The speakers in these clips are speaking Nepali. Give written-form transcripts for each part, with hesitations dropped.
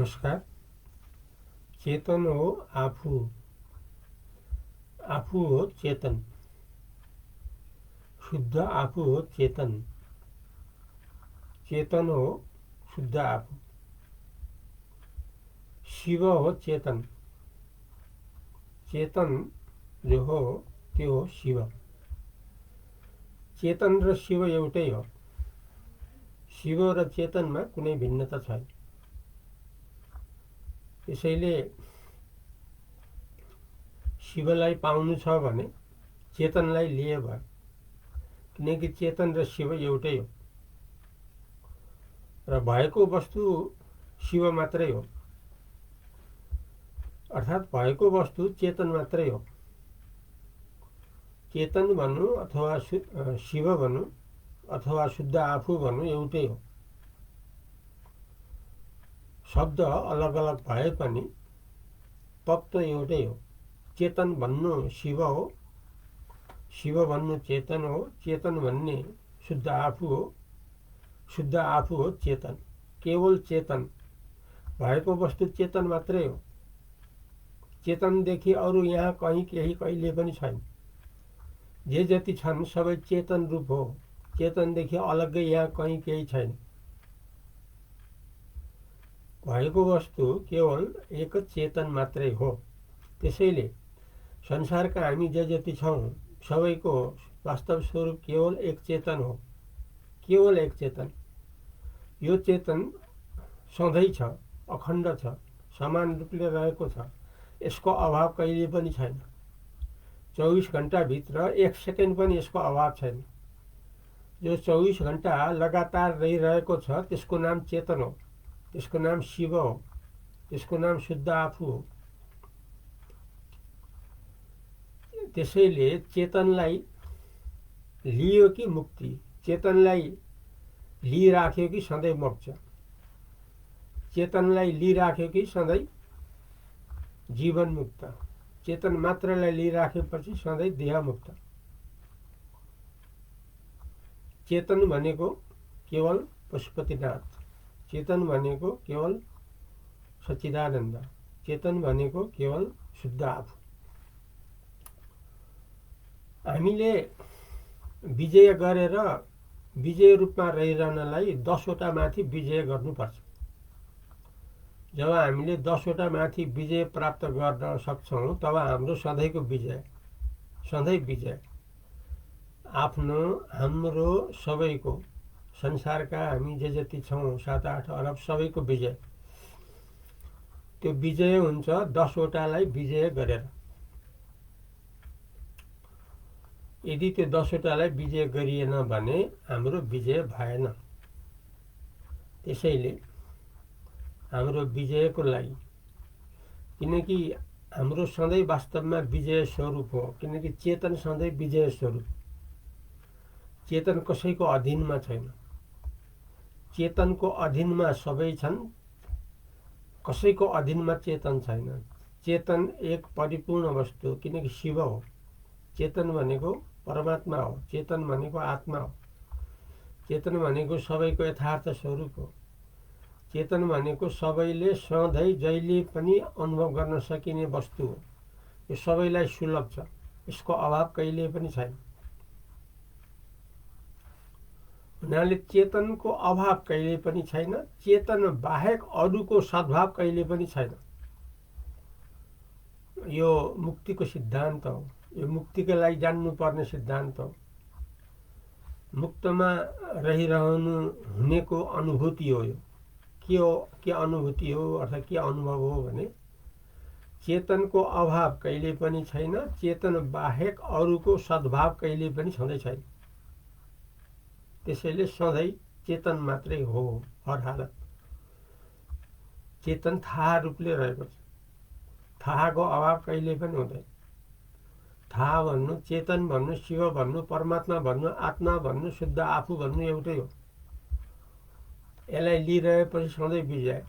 नमस्कार। चेतन हो आफू, आफू हो चेतन, शुद्ध आफू हो चेतन, चेतन हो शुद्ध आफू, शिव हो चेतन, चेतन जो हो त्यो हो शिव। चेतन र शिव एउटै हो। शिव र चेतनमा कुनै भिन्नता छैन। त्यसैले शिवलाई पाउनु छ भने चेतनलाई लिए भयो, किनकि चेतन र शिव एउटै हो र भएको वस्तु शिव मात्रै हो, अर्थात् भएको वस्तु चेतन मात्रै हो। चेतन भन्नु अथवा शिव भन्नु अथवा शुद्ध आफू भन्नु एउटै हो। शब्द अलग अलग भए पनि तत्त्व एउटै हो। चेतन भन्नु शिव हो, शिव भन्नु चेतन हो, चेतन भन्ने शुद्ध आफू हो, शुद्ध आफू हो चेतन। केवल चेतन, भएको वस्तु चेतन मात्रै हो। चेतनदेखि अरू यहाँ कहीँ केही कहिले पनि छैन। जे जति छन् सबै चेतन रूप हो। चेतनदेखि अलग्गै यहाँ कहीँ केही छैन। भएको वस्तु केवल एक चेतन मात्रै हो। त्यसैले संसारका हामी जे जति छौँ सबैको वास्तव स्वरूप केवल एक चेतन हो, केवल एक चेतन। यो चेतन सधैँ छ, अखण्ड छ, समान रूपले रहेको छ। यसको अभाव कहिले पनि छैन। 24 घण्टाभित्र 1 सेकेन्ड पनि यसको अभाव छैन। जो 24 घण्टा लगातार रहिरहेको छ त्यसको नाम चेतन हो, त्यसको नाम शिव हो, त्यसको नाम शुद्ध आफू हो। त्यसैले चेतनलाई लियो कि मुक्ति, चेतनलाई लिइराख्यो कि सधैँ मोक्ष, चेतनलाई लिइराख्यो कि सधैँ जीवन मुक्त, चेतन मात्रलाई लिइराखेपछि सधैँ देह मुक्त। चेतन भनेको केवल पशुपतिनाथ, चेतन भनेको केवल सच्चिदानन्द, चेतन भनेको केवल शुद्ध आफू। हामीले विजय गरेर विजय रूपमा रहिरहनलाई 10 वटा माथि विजय गर्नुपर्छ। जब हामीले 10 वटा माथि विजय प्राप्त गर्न सक्छौँ तब हाम्रो सधैँको विजय, सधैँ विजय, आफ्नो हाम्रो सबैको, संसारका हामी जे जति छौँ 7-8 अरब सबैको विजय। त्यो विजय हुन्छ 10 वटालाई विजय गरेर। यदि त्यो 10 वटालाई विजय गरिएन भने हाम्रो विजय भएन। त्यसैले हाम्रो विजयको लागि, किनकि हाम्रो सधैँ वास्तवमा विजय स्वरूप हो, किनकि चेतन सधैँ विजय स्वरूप। चेतन कसैको अधीनमा छैन। चेतनको अधीनमा सबै छन्, कसैको अधीनमा चेतन छैन। चेतन एक परिपूर्ण वस्तु, किनकि शिव हो। चेतन भनेको परमात्मा हो, चेतन भनेको आत्मा हो, चेतन भनेको सबैको यथार्थ स्वरूप हो। चेतन भनेको सबैले सधैँ जहिले पनि अनुभव गर्न सकिने वस्तु हो। यो सबैलाई सुलभ छ, यसको अभाव कहिले पनि छैन। हुनाले चेतनको अभाव कहिले पनि छैन। चेतन बाहेक अरूको सद्भाव कहिले पनि छैन। यो मुक्तिको सिद्धान्त हो। यो मुक्तिका लागि जान्नुपर्ने सिद्धान्त हो। मुक्तमा रहिरहनु हुनेको अनुभूति हो। यो के अनुभूति हो अर्थात् के अनुभव हो भने चेतनको अभाव कहिले पनि छैन। चेतन बाहेक अरूको सद्भाव कहिले पनि छँदै छैन। त्यसैले सधैँ चेतन मात्रै हो। हर हालत चेतन थाहा रूपले रहेको छ। थाहाको अभाव कहिले पनि हुँदैन। थाहा भन्नु, चेतन भन्नु, शिव भन्नु, परमात्मा भन्नु, आत्मा भन्नु, शुद्ध आफू भन्नु एउटै हो। यसलाई लिइरहेपछि सधैँ विजय,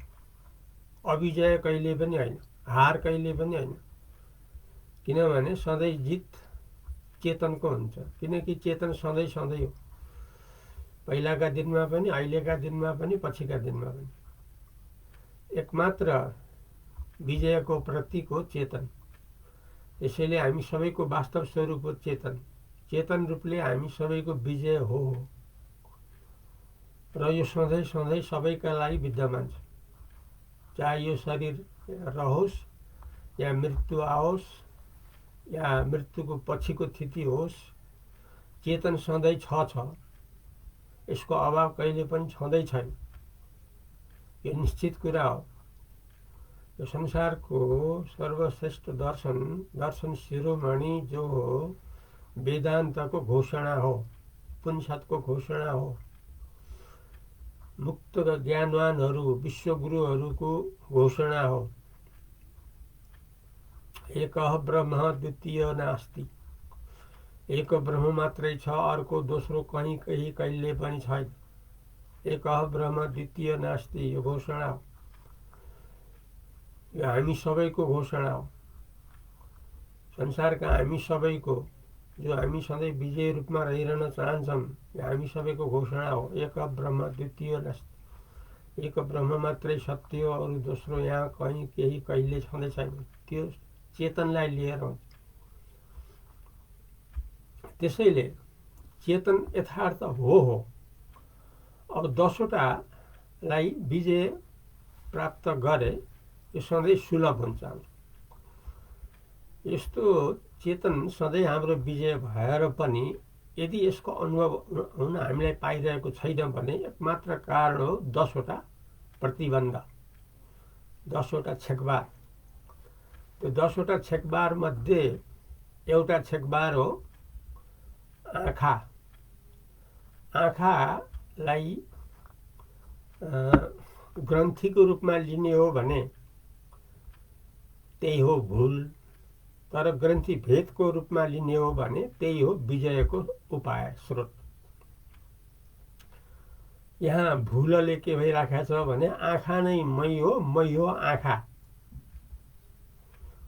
अविजय कहिले पनि होइन, हार कहिले पनि होइन। किनभने सधैँ जित चेतनको हुन्छ, किनकि चेतन सधैँ सधैँ हो। पहिलाका दिनमा पनि, अहिलेका दिनमा पनि, पछिका दिनमा पनि। एकमात्र विजयको प्रतीक हो चेतन। यसैले हामी सबैको वास्तव स्वरूप हो चेतन। चेतन रूपले हामी सबैको विजय हो र यो सधैँ सधैँ सबैका लागि विद्यमान छ। चाहे यो शरीर रहोस् या मृत्यु आओस् या मृत्युको पछिको स्थिति होस्, चेतन सधैँ छ। यसको अभाव कहिले पनि छँदै छैन। यो निश्चित कुरा हो। यो संसारको सर्वश्रेष्ठ दर्शन शिरोमणि जो हो वेदान्तको घोषणा हो, उपनिषदको घोषणा हो, मुक्त ज्ञानवानहरू विश्वगुरुहरूको घोषणा हो। एकः ब्रह्म द्वितीय नास्ति। एक ब्रह्म मात्रै छ, अर्को दोस्रो कहीँ कहिले पनि छैन। एकः ब्रह्म द्वितीय नास्ति यो घोषणा हो। यो हामी सबैको घोषणा हो। संसारका हामी सबैको, जो हामी सधैँ विजय रूपमा रहिरहन चाहन्छौँ, यो हामी सबैको घोषणा हो। एक ब्रह्म द्वितीय नास्ति। एक ब्रह्म मात्रै सत्य हो, अरू दोस्रो यहाँ कहीँ केही कहिले छँदै छैन। त्यो चेतनलाई लिएर हुन्छ। त्यसैले चेतन यथार्थ हो। अब 10वटालाई विजय प्राप्त गरे यो सधैँ सुलभ हुन्छ। यस्तो चेतन सधैँ हाम्रो विजय भएर पनि यदि यसको अनुभव हुन हामीलाई पाइरहेको छैन भने एकमात्र कारण हो 10वटा प्रतिबन्ध, 10वटा छेकबार। त्यो 10वटा छेकबार मध्ये एउटा छेकबार हो आँखा। आँखालाई ग्रन्थीको रूपमा लिने हो भने त्यही हो भूल, तर ग्रन्थी भेदको रूपमा लिने हो भने त्यही हो विजयको उपाय स्रोत। यहाँ भूलले के भइराखेको छ भने आँखा नै मै हो आँखा।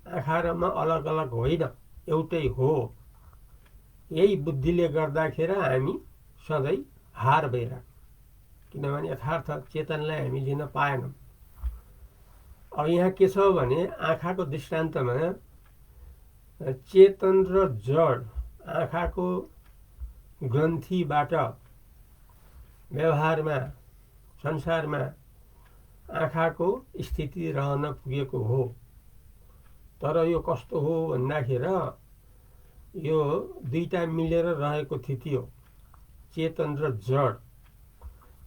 आँखा र म अलग अलग होइन, एउटै हो। यही बुद्धिले गर्दाखेरि हामी सधैँ हार भइरहेको, किनभने यथार्थ चेतनलाई हामी लिन पाएनौँ। अब यहाँ के छ भने आँखाको दृष्टान्तमा चेतन र जड आँखाको ग्रन्थीबाट व्यवहारमा संसारमा आँखाको स्थिति रहन पुगेको हो। तर यो कस्तो हो भन्दाखेरि यो दुईटा मिलेर रहेको स्थिति हो, चेतन र जड।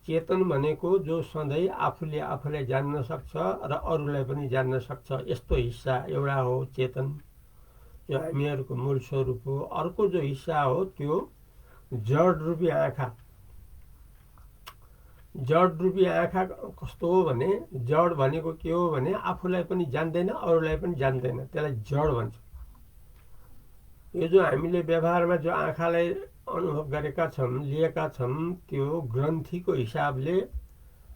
चेतन भनेको जो सधैँ आफूले जान्न सक्छ र अरूलाई पनि जान्न सक्छ, यस्तो हिस्सा एउटा हो चेतन, जो हामीहरूको मूल स्वरूप हो। अर्को जो हिस्सा हो त्यो जड रूपी आँखा। जड रूपी आँखा कस्तो हो भने जड भनेको के हो भने आफूलाई पनि जान्दैन, अरूलाई पनि जान्दैन, त्यसलाई जड भन्छ। यो जो हामीले व्यवहारमा जो आँखालाई अनुभव गरेका छौँ, लिएका छौँ, त्यो ग्रन्थीको हिसाबले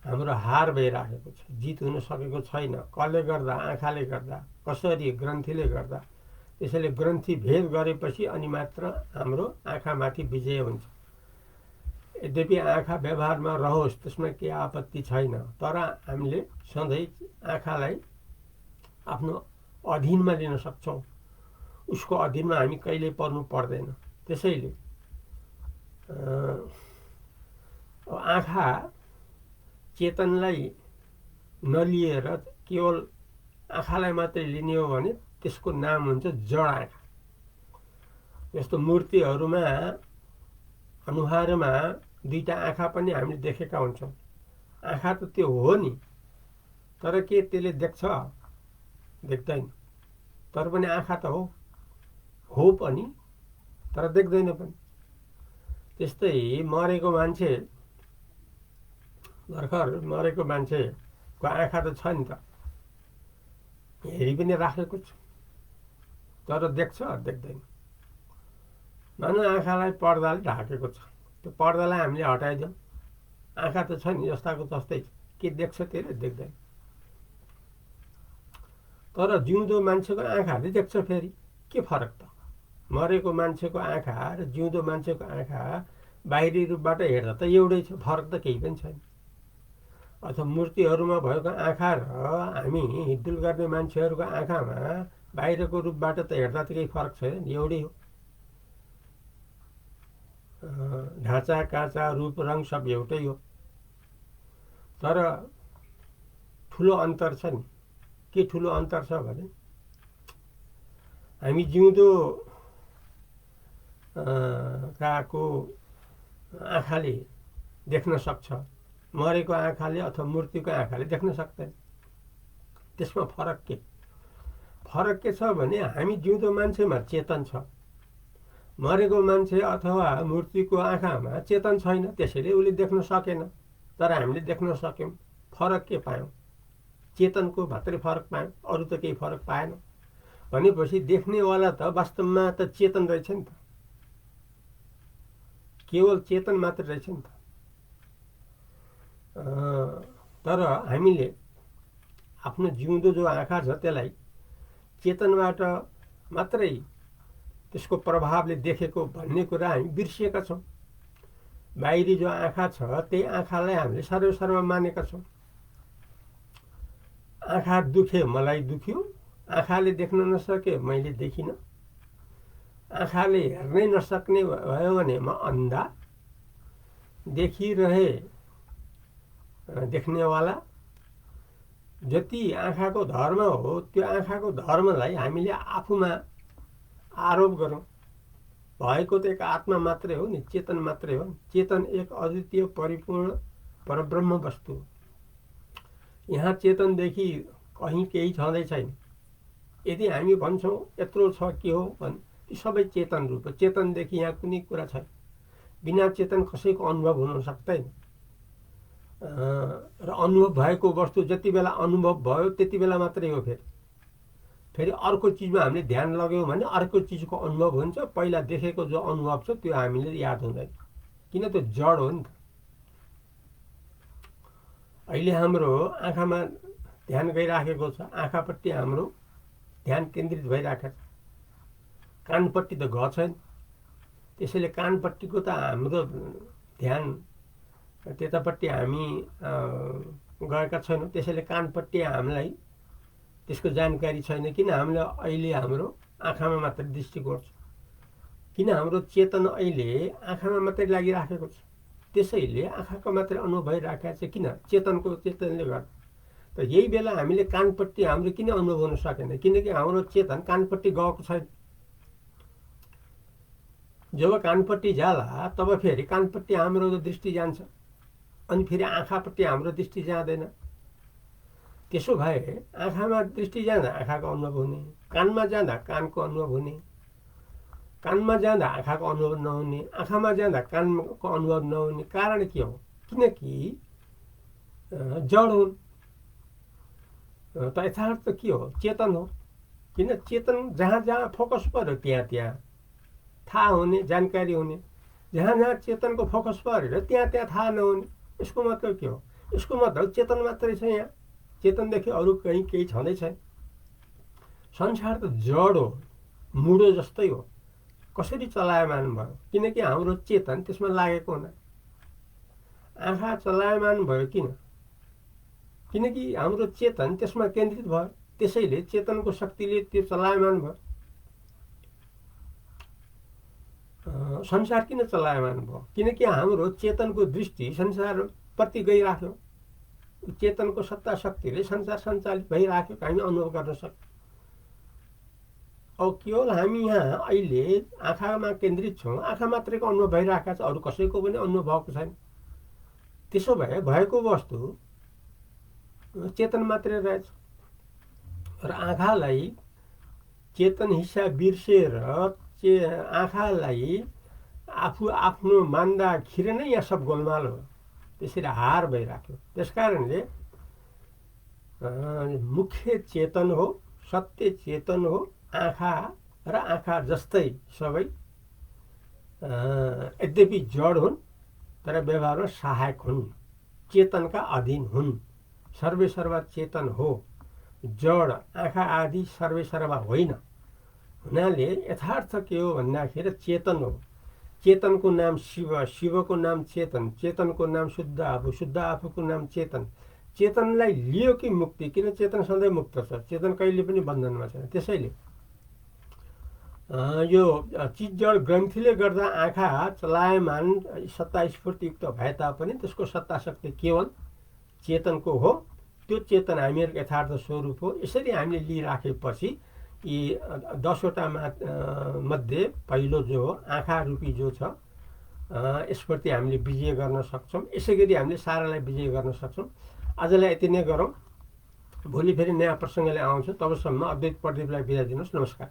हाम्रो हार भइराखेको छ, जित हुन सकेको छैन। कसले गर्दा? आँखाले गर्दा। कसरी? ग्रन्थीले गर्दा। त्यसैले ग्रन्थी भेद गरेपछि अनि मात्र हाम्रो आँखामाथि विजय हुन्छ। यद्यपि आँखा व्यवहारमा रहोस्, त्यसमा केही आपत्ति छैन, तर हामीले सधैँ आँखालाई आफ्नो अधीनमा लिन सक्छौँ। उसको अधीनमा हामी कहिल्यै पर्नु पर्दैन। त्यसैले आँखा चेतनलाई नलिएर केवल आँखालाई मात्रै लिने हो भने त्यसको नाम हुन्छ जड आँखा। यस्तो मूर्तिहरूमा अनुहारमा दुईटा आँखा पनि हामीले देखेका हुन्छौँ। आँखा त त्यो हो नि, तर के त्यसले देख्छ? देख्दैन। तर पनि आँखा त हो पनि, तर देख्दैन पनि। त्यस्तै मरेको मान्छे, भर्खर मरेको मान्छेको आँखा त छ नि त, हेरी पनि राखेको छ, तर देख्छ? देख्दैन। मानव आँखालाई पर्दाले ढाकेको छ, त्यो पर्दालाई हामीले हटाइदियौँ, आँखा त छ नि जस्ताको तस्तै छ, के देख्छ? त्यसले देख्दैन। तर जिउँदो मान्छेको आँखाले देख्छ। फेरि के फरक त? मरेको मान्छेको आँखा र जिउँदो मान्छेको आँखा बाहिरी रूपबाट हेर्दा त एउटै छ, फरक त केही पनि छैन। अथवा मूर्तिहरूमा भएको आँखा र हामी हिँडडुल गर्ने मान्छेहरूको आँखामा बाहिरको रूपबाट त हेर्दा त केही फरक छैन, एउटै हो। ढाँचा काँचा रूप रङ सब एउटै हो, तर ठुलो अन्तर छ नि। के ठुलो अन्तर छ भने हामी जिउँदो काको आँखाले देख्न सक्छ, मरेको आँखाले अथवा मूर्तिको आँखाले देख्न सक्दैन। त्यसमा फरक के छ भने हामी जिउँदो मान्छेमा चेतन छ, मरेको मान्छे अथवा मूर्तिको आँखामा चेतन छैन, त्यसैले उसले देख्न सकेन। तर हामीले देख्न सक्यौँ। फरक के पायौँ? चेतनको मात्रै फरक पायौँ, अरू त केही फरक पाएन। भनेपछि देख्नेवाला त वास्तवमा त चेतन रहेछ नि त, केवल चेतन मात्र रहेछ नि त। तर हामीले आफ्नो जिउँदो जो आँखा छ त्यसलाई चेतनबाट मात्रै त्यसको प्रभावले देखेको भन्ने कुरा हामी बिर्सिएका छौँ। बाहिरी जो आँखा छ त्यही आँखालाई हामीले सर्वसर्व मानेका छौँ। आँखा दुखे मलाई दुख्यो, आँखाले देख्न नसके मैले देखिनँ, आँखाले हेर्नै नसक्ने भयो भने म अन्धा, देखिरहे देख्नेवाला। जति आँखाको धर्म हो त्यो आँखाको धर्मलाई हामीले आफूमा आरोप गरौँ। भएको त एक आत्मा मात्रै हो नि, चेतन मात्रै हो नि। चेतन एक अद्वितीय परिपूर्ण परब्रह्म वस्तु हो। यहाँ चेतनदेखि कहीँ केही छँदै छैन। यदि हामी भन्छौँ यत्रो छ के हो भने ती सबै चेतन रूप हो। चेतनदेखि यहाँ कुनै कुरा छैन। बिना चेतन कसैको अनुभव हुन सक्दैन। र अनुभव भएको वस्तु जति बेला अनुभव भयो त्यति बेला मात्रै हो। फेरि अर्को चिजमा हामीले ध्यान लगायौँ भने अर्को चिजको अनुभव हुन्छ। पहिला देखेको जो अनुभव छ त्यो हामीले याद हुँदैन, किन त्यो जड हो नि त। अहिले हाम्रो आँखामा ध्यान गइराखेको छ, आँखापट्टि हाम्रो ध्यान केन्द्रित भइराखेको छ, कानपट्टि त गएको छैन। त्यसैले कानपट्टिको त हाम्रो ध्यान त्यतापट्टि हामी गएका छैनौँ। त्यसैले कानपट्टि हामीलाई त्यसको जानकारी छैन। किन हामीले अहिले हाम्रो आँखामा मात्रै दृष्टिकोण छ, किन हाम्रो चेतन अहिले आँखामा मात्रै लागिराखेको छ। त्यसैले आँखाको मात्रै अनुभव भइराखेको छ। किन? चेतनले गर्दा। त यही बेला हामीले कानपट्टि हाम्रो किन अनुभव हुन सकेन? किनकि हाम्रो चेतन कानपट्टि गएको छैन। जब कानपट्टि जाला तब फेरि कानपट्टि हाम्रो दृष्टि जान्छ, अनि फेरि आँखापट्टि हाम्रो दृष्टि जाँदैन। त्यसो भए आँखामा दृष्टि जाँदा आँखाको अनुभव हुने, कानमा जाँदा कानको अनुभव हुने, कानमा जाँदा आँखाको अनुभव नहुने, आँखामा जाँदा कानको अनुभव नहुने। कारण के हो? किनकि जड हुन्। त यथार्थ के हो? चेतन हो। किन? चेतन जहाँ जहाँ फोकस पर्यो त्यहाँ त्यहाँ थाहा हुने, जानकारी हुने। जहाँ जहाँ चेतनको फोकस परेर त्यहाँ त्यहाँ थाहा नहुने। यसको मतलब के हो? यसको मतलब चेतन मात्रै छ। यहाँ चेतनदेखि अरू कहीँ केही छँदै छैन। संसार त जड हो, मुडो जस्तै हो। कसरी चलायमान भयो? किनकि हाम्रो चेतन त्यसमा लागेको हुन। आँखा चलायमान भयो किन? किनकि हाम्रो चेतन त्यसमा केन्द्रित भयो। त्यसैले चेतनको शक्तिले त्यो चलायमान भयो। संसार किन चलायमान भयो? किनकि हाम्रो चेतनको दृष्टि संसारप्रति गइराख्यो। चेतनको सत्ता शक्तिले संसार सञ्चालित भइराखेको हामी अनुभव गर्न सक्छौँ। अब केवल हामी यहाँ अहिले आँखामा केन्द्रित छौँ, आँखा मात्रैको अनुभव भइरहेको छ, अरू कसैको पनि अनुभव भएको छैन। त्यसो भए भएको वस्तु चेतन मात्रै रहेछ। र आँखालाई चेतन हिस्सा बिर्सेर आँखालाई आफू आफ्नो मान्दाखेरि नै यहाँ सब गोलमाल हो। त्यसरी हार भइराख्यो। त्यसकारणले मुख्य चेतन हो, सत्य चेतन हो आँखा, र आँखा जस्तै सबै यद्यपि जड हुन् तर व्यवहारमा सहायक हुन्, चेतनका अधीन हुन्। सर्वेसर्वा चेतन हो, जड आँखा आदि सर्वेसर्वा होइन। हुनाले यथार्थ के हो भन्दाखेरि चेतन हो। चेतनको नाम शिव, शिवको नाम चेतन, चेतनको नाम शुद्ध आफू, शुद्ध आफूको नाम चेतन, चेतनलाई लियो कि मुक्ति, किन चेतन सधैँ मुक्त छ, चेतन कहिले पनि बन्धनमा छैन। त्यसैले यो चितजड ग्रन्थीले गर्दा आँखा चलायमान सत्ता स्फूर्तियुक्त भए तापनि त्यसको सत्ता शक्ति केवल चेतनको हो। त्यो चेतन हामीहरूको यथार्थ स्वरूप हो। यसरी हामीले लिइराखेपछि यी 10वटा मध्ये पहिलो जो हो आँखा रूपी जो छ, यसप्रति हामीले विजय गर्न सक्छौँ। यसै गरी हामीले सारालाई विजय गर्न सक्छौँ। आजलाई यति नै गरौँ। भोलि फेरि नयाँ प्रसङ्गले आउँछु। तबसम्म अद्वैत प्रदीपलाई बिदा दिनुहोस्। नमस्कार।